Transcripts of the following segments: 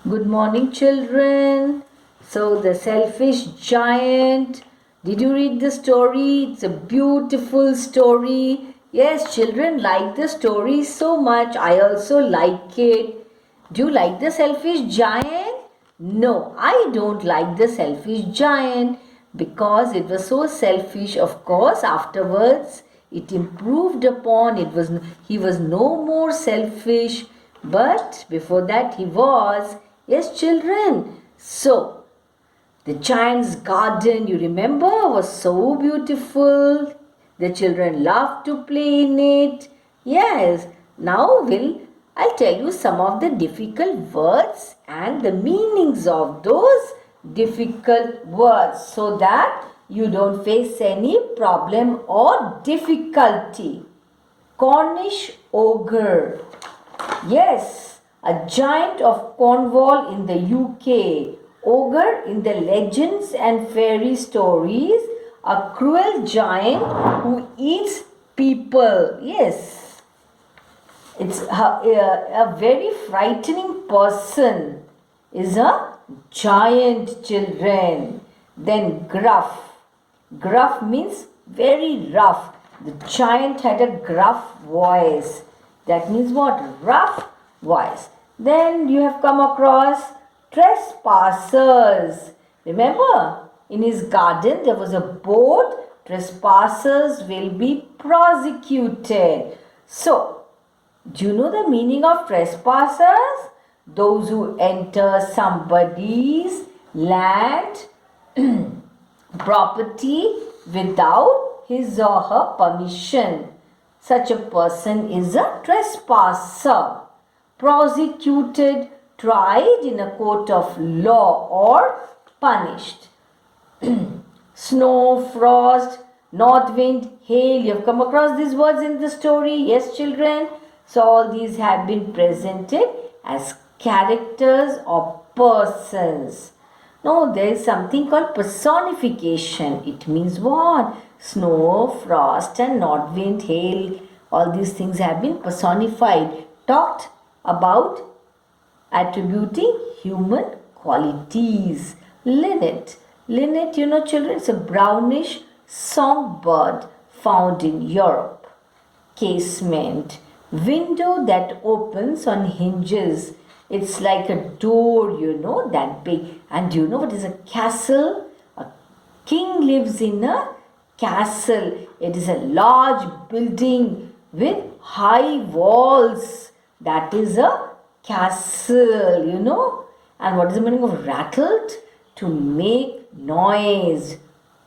Good morning, children. So, the selfish giant. Did you read the story? It's a beautiful story. Yes, children like the story so much. I also like it. Do you like the selfish giant? No, I don't like the selfish giant because it was so selfish. Of course, afterwards it improved upon. He was no more selfish, but before that he was. Yes, children. So the giant's garden, you remember, was so beautiful. The children loved to play in it. Yes, now I'll tell you some of the difficult words and the meanings of those difficult words so that you don't face any problem or difficulty. Cornish ogre. Yes, a giant of Cornwall in the UK. Ogre in the legends and fairy stories. A cruel giant who eats people. Yes, it's a very frightening person is a giant, children. Then gruff. Gruff means very rough. The giant had a gruff voice. That means what? Rough voice. Then you have come across trespassers. Remember, in his garden there was a board. Trespassers will be prosecuted. So, do you know the meaning of trespassers? Those who enter somebody's land, property without his or her permission. Such a person is a trespasser. Prosecuted, tried in a court of law or punished. Snow, frost, north wind, hail. You have come across these words in the story. Yes, children. So all these have been presented as characters or persons. No, there is something called personification. It means what? Snow, frost and north wind, hail, all these things have been personified, talked about, attributing human qualities. Linnet. Linnet, you know, children, it's a brownish songbird found in Europe. Casement. Window that opens on hinges. It's like a door, you know, that big. And do you know what is a castle? A king lives in a castle. It is a large building with high walls. That is a castle, you know. And what is the meaning of rattled? To make noise.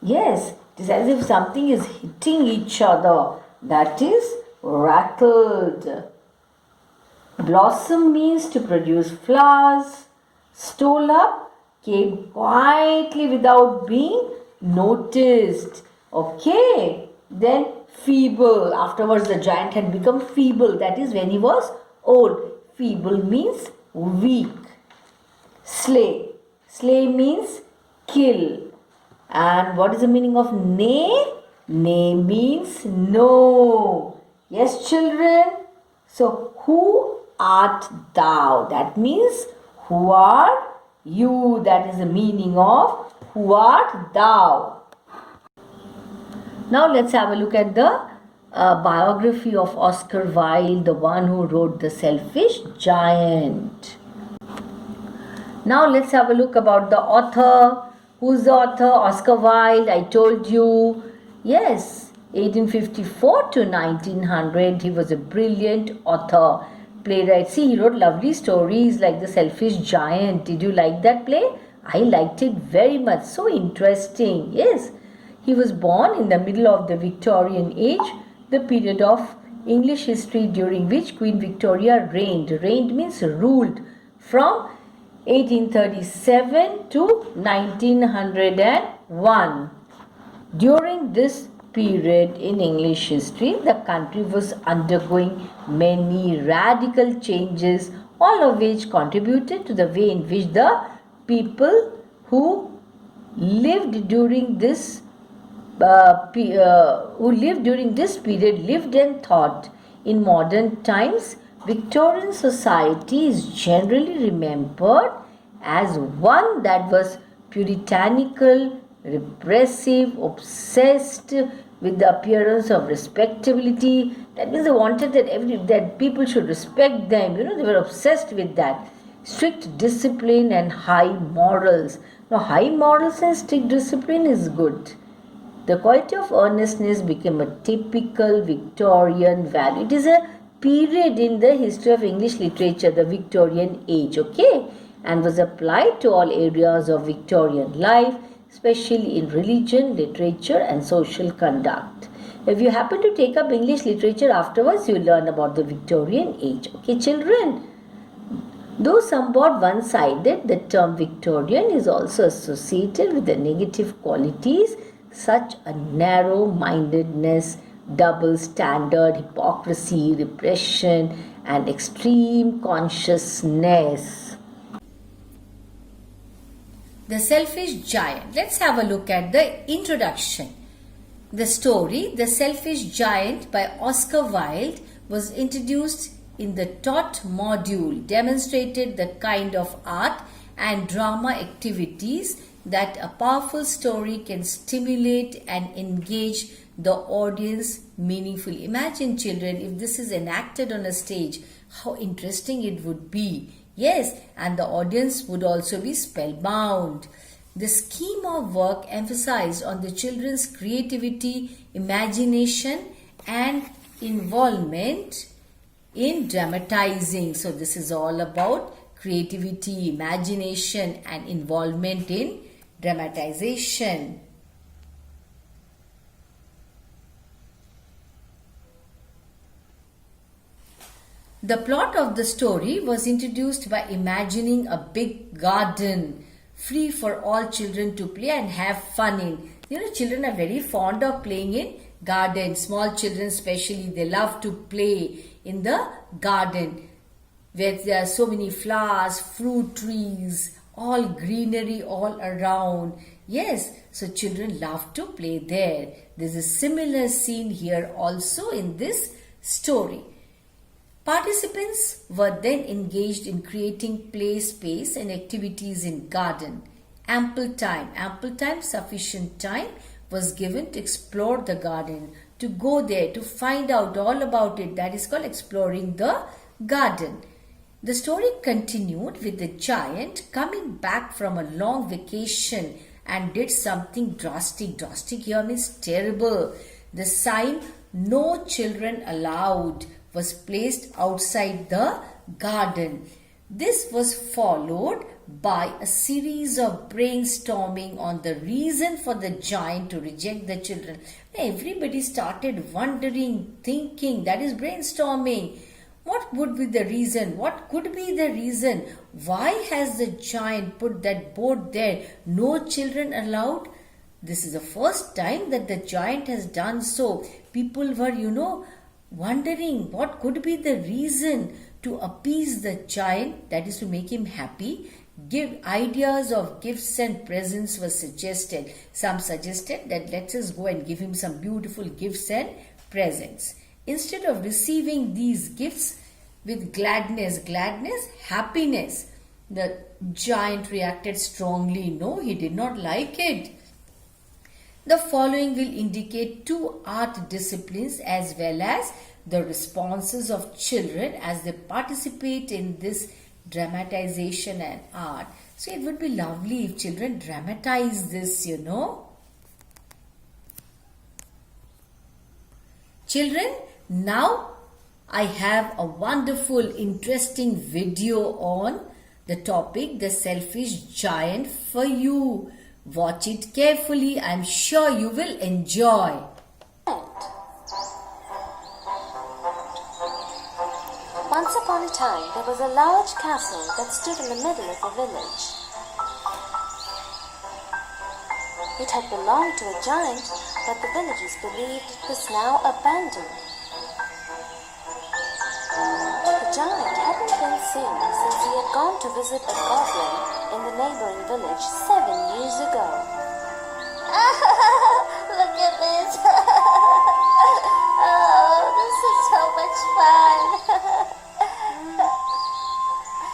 Yes, it is as if something is hitting each other. That is rattled. Blossom means to produce flowers. Stole up, came quietly without being noticed. Okay. Then feeble. Afterwards the giant had become feeble. That is when he was old. Feeble means weak. Slay. Slay means kill. And what is the meaning of nay? Nay means no. Yes, children. So, who art thou? That means, who are you? That is the meaning of who art thou. Now, let's have a look at the biography of Oscar Wilde, the one who wrote The Selfish Giant. Now, let's have a look about the author. Who's the author? Oscar Wilde, I told you. Yes, 1854 to 1900, he was a brilliant author, playwright. See, he wrote lovely stories like The Selfish Giant. Did you like that play? I liked it very much. So interesting. Yes, he was born in the middle of the Victorian age, the period of English history during which Queen Victoria reigned. Reigned means ruled from 1837 to 1901. During this period in English history, the country was undergoing many radical changes, all of which contributed to the way in which the people who lived during this period lived and thought. In modern times, Victorian society is generally remembered as one that was puritanical, repressive, obsessed with the appearance of respectability. That means they wanted that people should respect them. They were obsessed with that. Strict discipline and high morals. Now, high morals and strict discipline is good. The quality of earnestness became a typical Victorian value. It is a period in the history of English literature, the Victorian age, okay, and was applied to all areas of Victorian life, especially in religion, literature, and social conduct. If you happen to take up English literature afterwards, you will learn about the Victorian age. Okay, children. Though somewhat one-sided, the term Victorian is also associated with the negative qualities such as narrow-mindedness, double standard, hypocrisy, repression, and extreme consciousness. The Selfish Giant. Let's have a look at the introduction. The story, The Selfish Giant by Oscar Wilde, was introduced in the taught module, demonstrated the kind of art and drama activities that a powerful story can stimulate and engage the audience meaningfully. Imagine, children, if this is enacted on a stage, how interesting it would be. Yes, and the audience would also be spellbound. The scheme of work emphasized on the children's creativity, imagination, and involvement in dramatizing. So this is all about creativity, imagination, and involvement in dramatization. The plot of the story was introduced by imagining a big garden free for all children to play and have fun in. Children are very fond of playing in gardens. Small children especially, they love to play in the garden where there are so many flowers, fruit trees, all greenery all around. Yes, so children love to play there. There's a similar scene here also in this story. Participants were then engaged in creating play space and activities in garden. Ample time, sufficient time was given to explore the garden, to go there, to find out all about it. That is called exploring the garden. The story continued with the giant coming back from a long vacation and did something drastic. Drastic here means terrible. The sign, "No children allowed," was placed outside the garden. This was followed by a series of brainstorming on the reason for the giant to reject the children. Everybody started wondering, thinking, that is brainstorming. What would be the reason? What could be the reason? Why has the giant put that board there? No children allowed. This is the first time that the giant has done so. People were, wondering what could be the reason to appease the giant, that is to make him happy. Ideas of gifts and presents were suggested. Some suggested that let us go and give him some beautiful gifts and presents. Instead of receiving these gifts with gladness, happiness, the giant reacted strongly. No, he did not like it. The following will indicate two art disciplines as well as the responses of children as they participate in this dramatization and art. So it would be lovely if children dramatize this, Children, now I have a wonderful, interesting video on the topic, The Selfish Giant, for you. Watch it carefully. I'm sure you will enjoy. Once upon a time, there was a large castle that stood in the middle of a village. It had belonged to a giant, but the villagers believed it was now abandoned. The giant hadn't been seen since he had gone to visit a goblin in the neighboring village 7 years ago. Look at this! Oh, this is so much fun!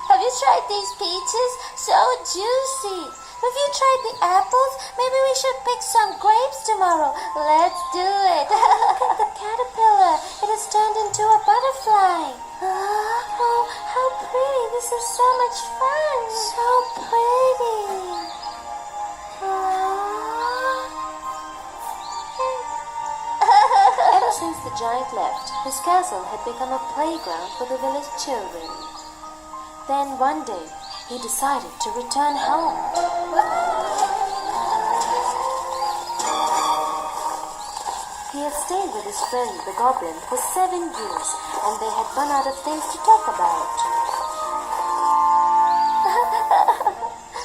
Have you tried these peaches. So juicy. Have you tried the apples? Maybe we should pick some grapes tomorrow. Let's do it. Look at the caterpillar. It has turned into a butterfly. Oh, how pretty. This is so much fun. So pretty. Ever since the giant left, his castle had become a playground for the village children. Then one day, he decided to return home. He had stayed with his friend the goblin for 7 years, and they had run out of things to talk about.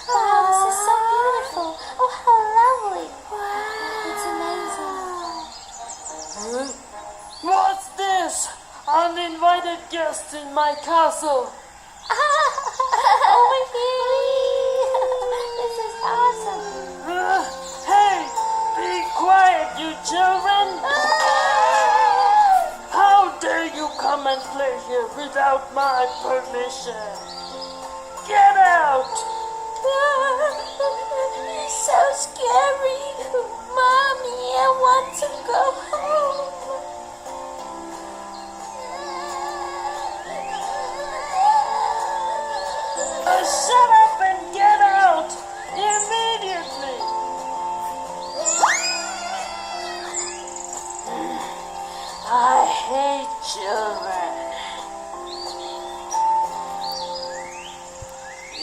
Wow, this is so beautiful. Oh, how lovely. Wow. It's amazing. What's this? Uninvited guests in my castle. Over here. This is awesome. Hey, be quiet, you children. How dare you come and play here without my permission? Get out! So scary. Mommy, I want to go home. Shut up and get out immediately! I hate children.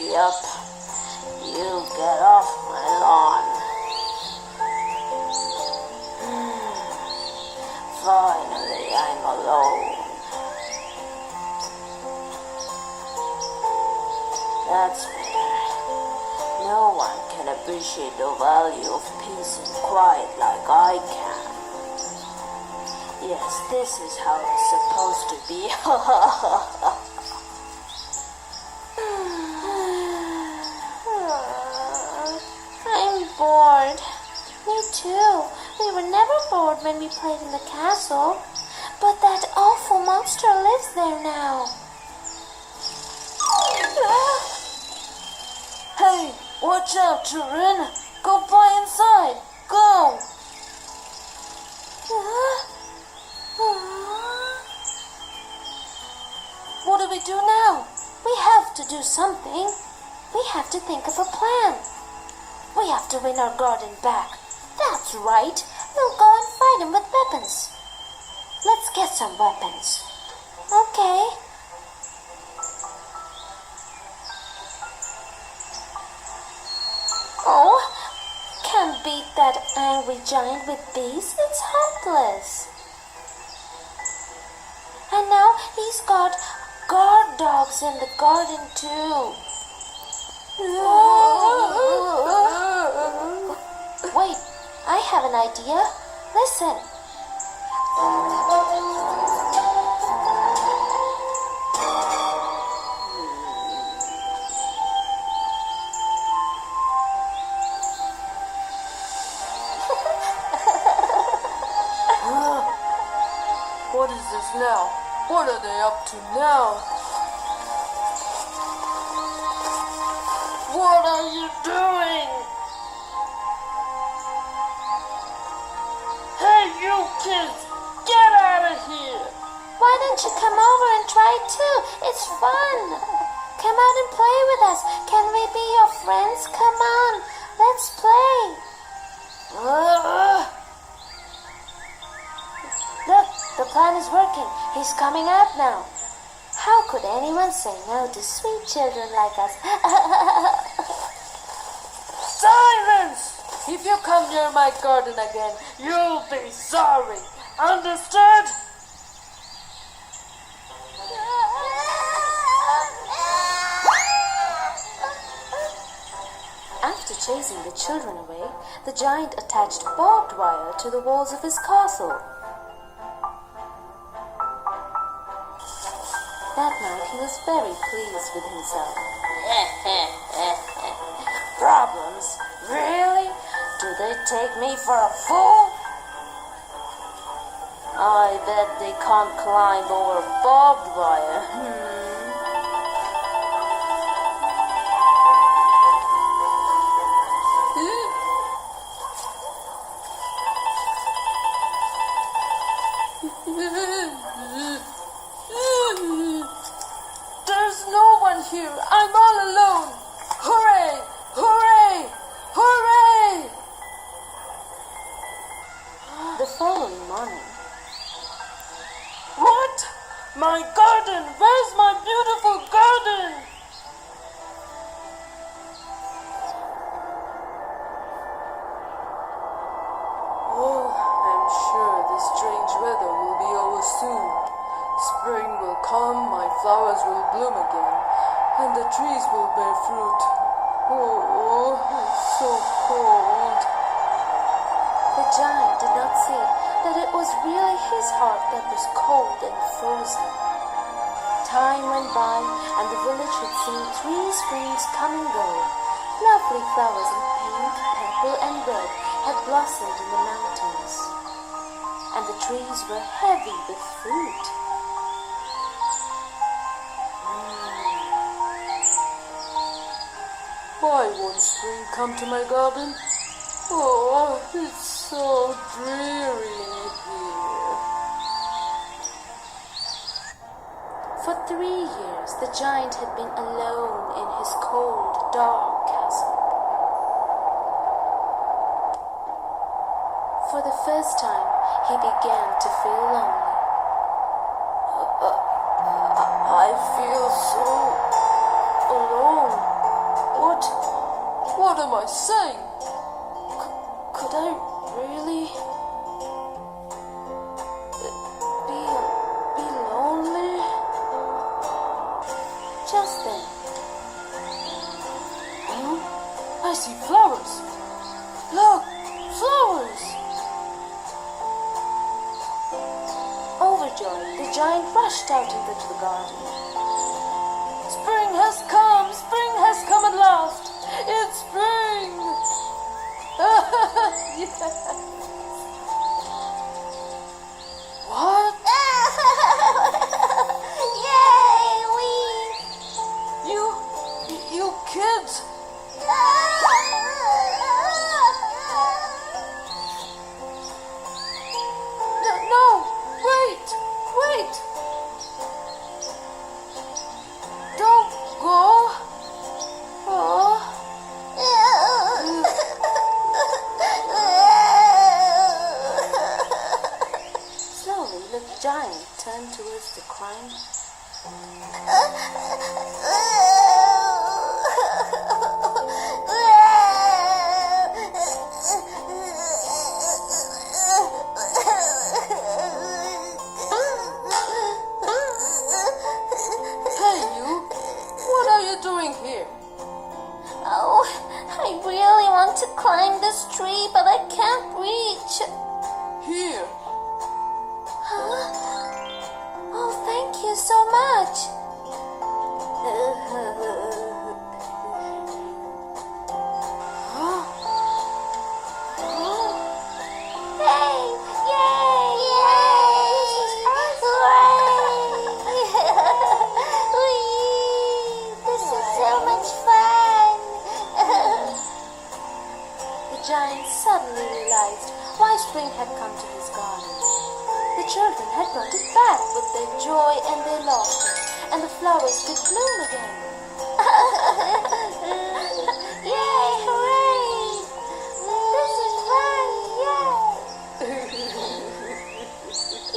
Yup, you get off my lawn. Finally, I'm alone. That's better. No one can appreciate the value of peace and quiet like I can. Yes, this is how it's supposed to be. I'm bored. Me too. We were never bored when we played in the castle. But that awful monster lives there now. Hey, watch out, children. Go play inside. Go. What do we do now? We have to do something. We have to think of a plan. We have to win our garden back. That's right. We'll go and fight him with weapons. Let's get some weapons. Okay. Oh, can't beat that angry giant with these. It's hopeless. And now he's got guard dogs in the garden too. Wait, I have an idea. Listen. What is this now? What are they up to now? What are you doing? Hey, you kids! Get out of here! Why don't you come over and try too? It's fun. Come out and play with us. Can we be your friends? Come on. Let's play. Look, the plan is working. He's coming out now. How could anyone say no to sweet children like us? Silence! If you come near my garden again, you'll be sorry. Understood? After chasing the children away, the giant attached barbed wire to the walls of his castle. That night he was very pleased with himself. Problems? Really? Do they take me for a fool? I bet they can't climb over barbed wire. weather will be over soon. Spring will come, my flowers will bloom again, and the trees will bear fruit. Oh, it's so cold. The giant did not see that it was really his heart that was cold and frozen. Time went by, and the village had seen 3 springs come and go. Lovely flowers in pink, purple, and red had blossomed in the mountains, and the trees were heavy with fruit. Why won't spring come to my garden? Oh, it's so dreary here. For 3 years, the giant had been alone in his cold, dark castle. For the first time, he began to feel lonely. I feel so alone. What am I saying? Could I really be lonely? Just then, I see flowers. Look, flowers. overjoyed, the giant rushed out into the garden. Spring has come! Spring has come at last! It's spring! Yes. What? Yay! You kids! No! Wait! Don't go! Oh. Slowly, the giant turned towards the crying. Hey, you! What are you doing here? Oh, I really want to climb this tree, but I can't reach. Here! Huh? Oh, thank you so much. Huh? Hey! Yay! Hooray! This is so much fun. The giant suddenly realized why spring had come to his garden. The children had brought it back with their joy and their laughter, and the flowers could bloom again. Yay! Hooray! This is fun! Yay!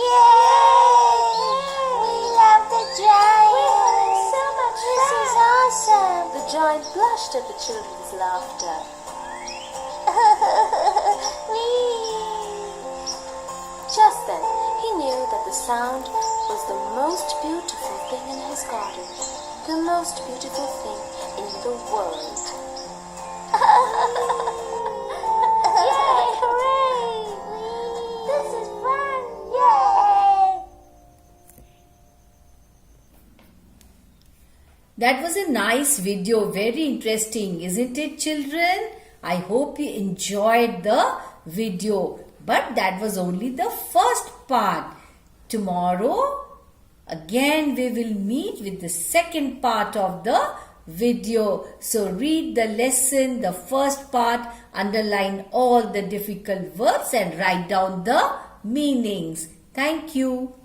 Yay! We love the giant! We're having so much fun! This is awesome! The giant blushed at the children's laughter. Just then, he knew that the sound was the most beautiful thing in his garden. The most beautiful thing in the world. Yay! Hooray! This is fun! Yay! That was a nice video, very interesting, isn't it, children? I hope you enjoyed the video, but that was only the first part. Tomorrow, again, we will meet with the second part of the video. So read the lesson, the first part, underline all the difficult words and write down the meanings. Thank you.